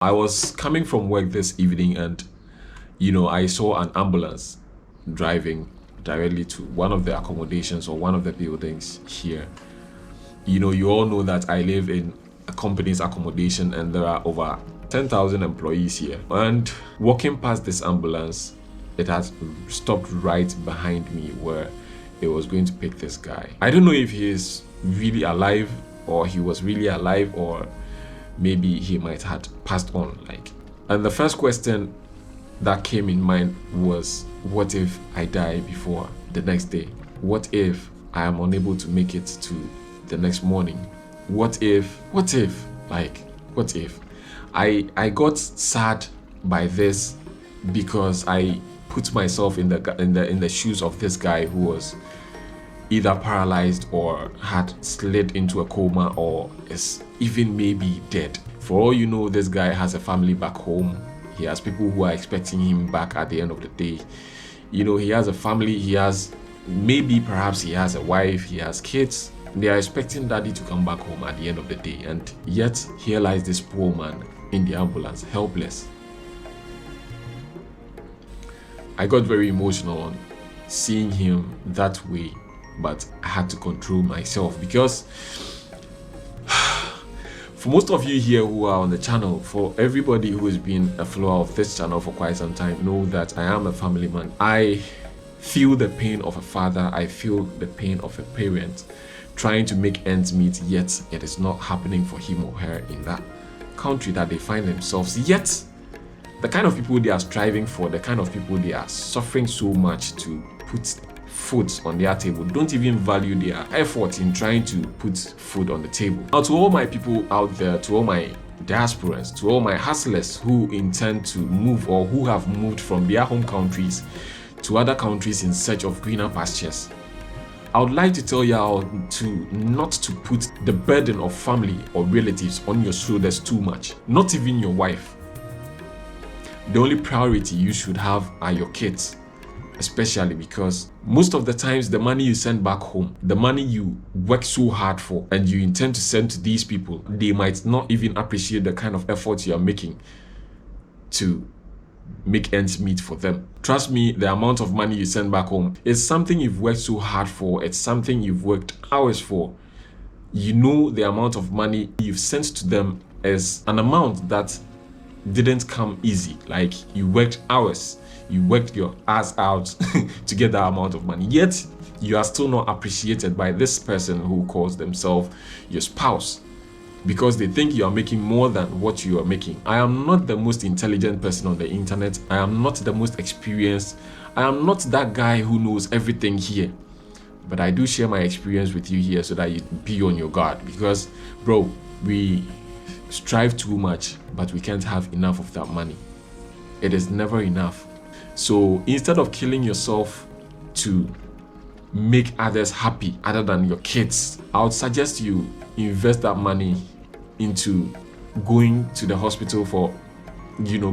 I was coming from work this evening and, I saw an ambulance driving directly to one of the accommodations or one of the buildings here. You all know that I live in a company's accommodation and there are over 10,000 employees here. And walking past this ambulance, it has stopped right behind me where it was going to pick this guy. I don't know if he is really alive or he was really alive or maybe he might have passed on. And the first question that came in mind was, what if I die before the next day? What if I am unable to make it to the next morning? What if I got sad by this because I put myself in the shoes of this guy who was either paralyzed or had slid into a coma or is even maybe dead. For all you know, this guy has a family back home. He has people who are expecting him back at the end of the day. He has a family, perhaps he has a wife, he has kids. They are expecting daddy to come back home at the end of the day, and yet here lies this poor man in the ambulance, helpless. I got very emotional on seeing him that way, but I had to control myself because for most of you here who are on the channel, for everybody who has been a follower of this channel for quite some time, know that I am a family man. I feel the pain of a father, I feel the pain of a parent trying to make ends meet, yet it is not happening for him or her in that country that they find themselves. Yet the kind of people they are striving for, the kind of people they are suffering so much to put food on their table, don't even value their effort in trying to put food on the table. Now, to all my people out there, to all my diasporans, to all my hustlers who intend to move or who have moved from their home countries to other countries in search of greener pastures, I would like to tell y'all not to put the burden of family or relatives on your shoulders too much, not even your wife. The only priority you should have are your kids, especially because most of the times the money you send back home, the money you work so hard for and you intend to send to these people, they might not even appreciate the kind of effort you are making to make ends meet for them. Trust me, the amount of money you send back home is something you've worked so hard for. It's something you've worked hours for. The amount of money you've sent to them is an amount that didn't come easy. Like, you worked hours, you worked your ass out to get that amount of money, yet you are still not appreciated by this person who calls themselves your spouse, because they think you are making more than what you are making. I am not the most intelligent person on the internet. I am not the most experienced. I am not that guy who knows everything here. But I do share my experience with you here so that you be on your guard. Because, bro, we strive too much, but we can't have enough of that money. It is never enough. So instead of killing yourself to make others happy other than your kids, I would suggest you invest that money into going to the hospital for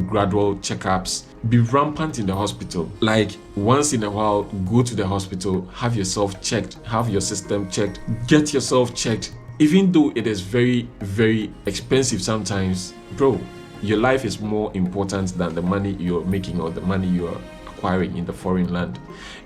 gradual checkups. Be rampant in the hospital. Like, once in a while, go to the hospital, have yourself checked, have your system checked, get yourself checked. Even though it is very, very expensive sometimes, bro, your life is more important than the money you're making or the money you're acquiring in the foreign land.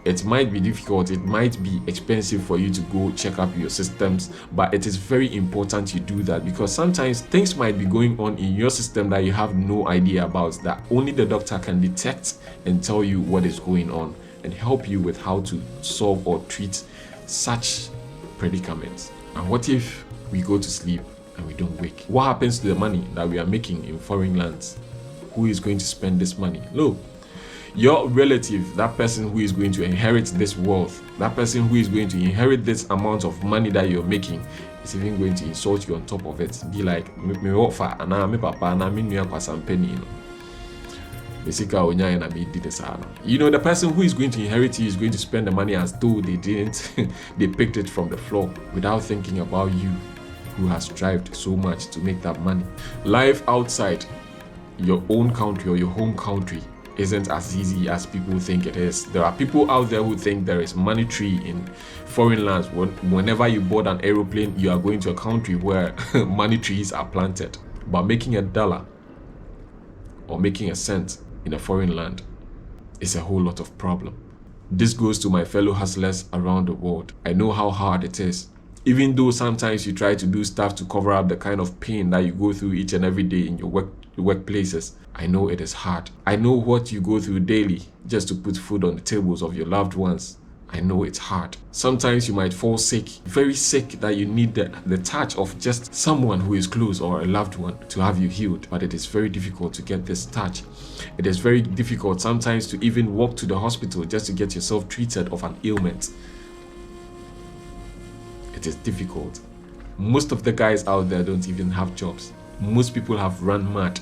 It might be difficult, it might be expensive for you to go check up your systems, but it is very important you do that, because sometimes things might be going on in your system that you have no idea about, that only the doctor can detect and tell you what is going on and help you with how to solve or treat such predicaments. And what if we go to sleep and we don't wake? What happens to the money that we are making in foreign lands? Who is going to spend this money? Look, your relative, that person who is going to inherit this wealth, that person who is going to inherit this amount of money that you're making, is even going to insult you on top of it. Be like, me offer, and me papa, and me nuya kwa sampeni, Basically, the person who is going to inherit you is going to spend the money as though they didn't, they picked it from the floor, without thinking about you, who has strived so much to make that money. Life outside your own country or your home country isn't as easy as people think it is. There are people out there who think there is money tree in foreign lands. Whenever you board an aeroplane, you are going to a country where money trees are planted. But making $1 or making a cent in a foreign land is a whole lot of problem. This goes to my fellow hustlers around the world. I know how hard it is. Even though sometimes you try to do stuff to cover up the kind of pain that you go through each and every day in your workplaces, I know it is hard. I know what you go through daily just to put food on the tables of your loved ones. I know it's hard. Sometimes you might fall sick, very sick, that you need the touch of just someone who is close or a loved one to have you healed. But it is very difficult to get this touch. It is very difficult sometimes to even walk to the hospital just to get yourself treated of an ailment. It is difficult. Most of the guys out there don't even have jobs. Most people have run mad.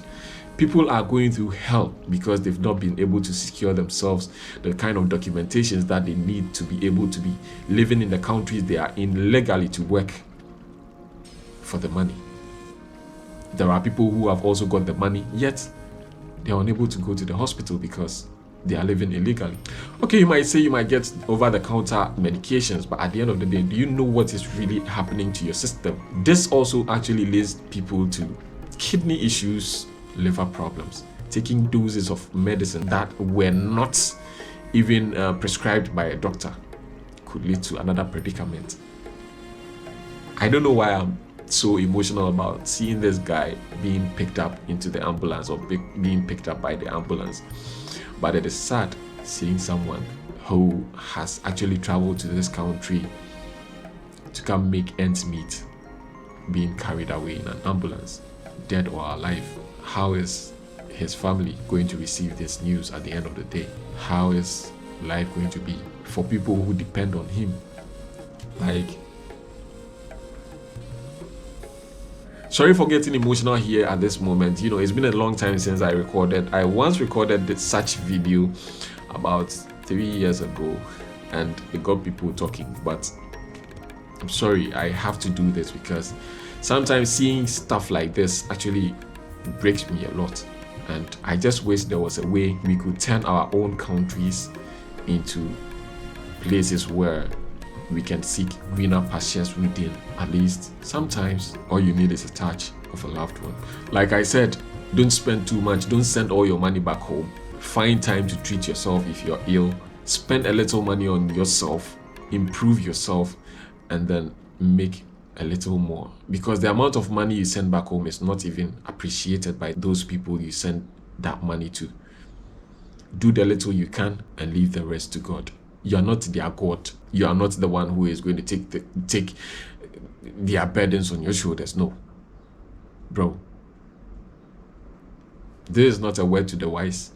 People are going through hell because they've not been able to secure themselves the kind of documentations that they need to be able to be living in the countries they are in legally to work for the money. There are people who have also got the money, yet they are unable to go to the hospital because they are living illegally. Okay, you might say you might get over-the-counter medications, but at the end of the day, do you know what is really happening to your system? This also actually leads people to kidney issues, liver problems. Taking doses of medicine that were not even prescribed by a doctor could lead to another predicament. I don't know why I'm so emotional about seeing this guy being picked up into the ambulance or being picked up by the ambulance, but it is sad seeing someone who has actually traveled to this country to come make ends meet being carried away in an ambulance, dead or alive. How is his family going to receive this news at the end of the day? How is life going to be for people who depend on him? Sorry for getting emotional here at this moment. You know, it's been a long time since I recorded. I once recorded such video about 3 years ago and it got people talking, but I'm sorry, I have to do this because sometimes seeing stuff like this actually breaks me a lot, and I just wish there was a way we could turn our own countries into places where we can seek greener pastures within. At least sometimes all you need is a touch of a loved one. Like I said, don't spend too much, don't send all your money back home. Find time to treat yourself if you're ill. Spend a little money on yourself, improve yourself, and then make a little more, because the amount of money you send back home is not even appreciated by those people you send that money to. Do the little you can and leave the rest to God. You are not their God. You are not the one who is going to take their burdens on your shoulders. No, bro. This is not a word to the wise.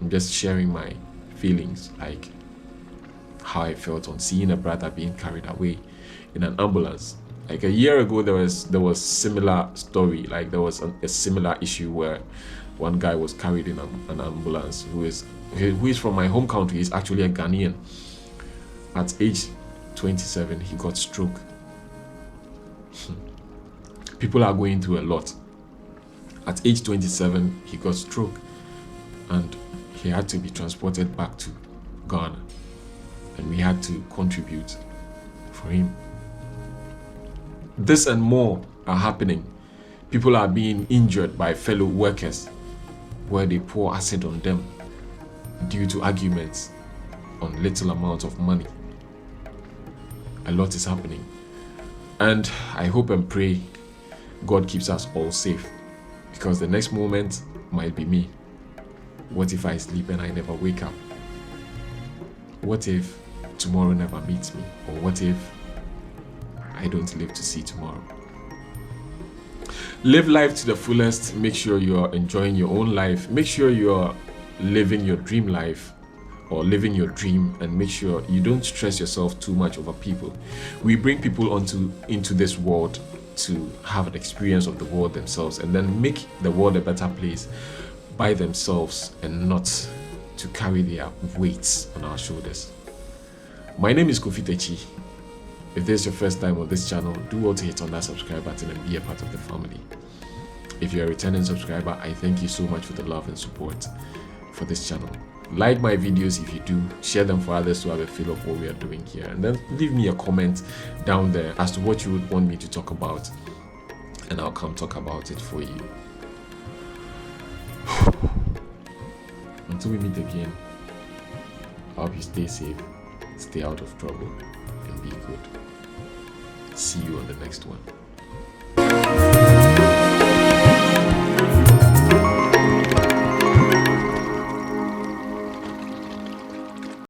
I'm just sharing my feelings, like how I felt on seeing a brother being carried away in an ambulance. Like a year ago, there was similar story. Like there was a similar issue where one guy was carried in an ambulance who is from my home country. He's actually a Ghanaian. At age 27, he got stroke. People are going through a lot. At age 27, he got stroke, and he had to be transported back to Ghana, and we had to contribute for him. This and more are happening. People are being injured by fellow workers where they pour acid on them due to arguments on little amounts of money. A lot is happening, and I hope and pray God keeps us all safe, because the next moment might be me. What if I sleep and I never wake up? What if tomorrow never meets me? Or what if I don't live to see tomorrow? Live life to the fullest. Make sure you're enjoying your own life. Make sure you're living your dream life, or living your dream, and make sure you don't stress yourself too much over people. We bring people into this world to have an experience of the world themselves, and then make the world a better place by themselves, and not to carry their weights on our shoulders. My name is Kofi Techi. If this is your first time on this channel, do well to hit on that subscribe button and be a part of the family. If you're a returning subscriber, I thank you so much for the love and support for this channel. Like my videos if you do, share them for others to have a feel of what we are doing here, and then leave me a comment down there as to what you would want me to talk about, and I'll come talk about it for you. until we meet again, I hope you stay safe, stay out of trouble, and be good. See you on the next one.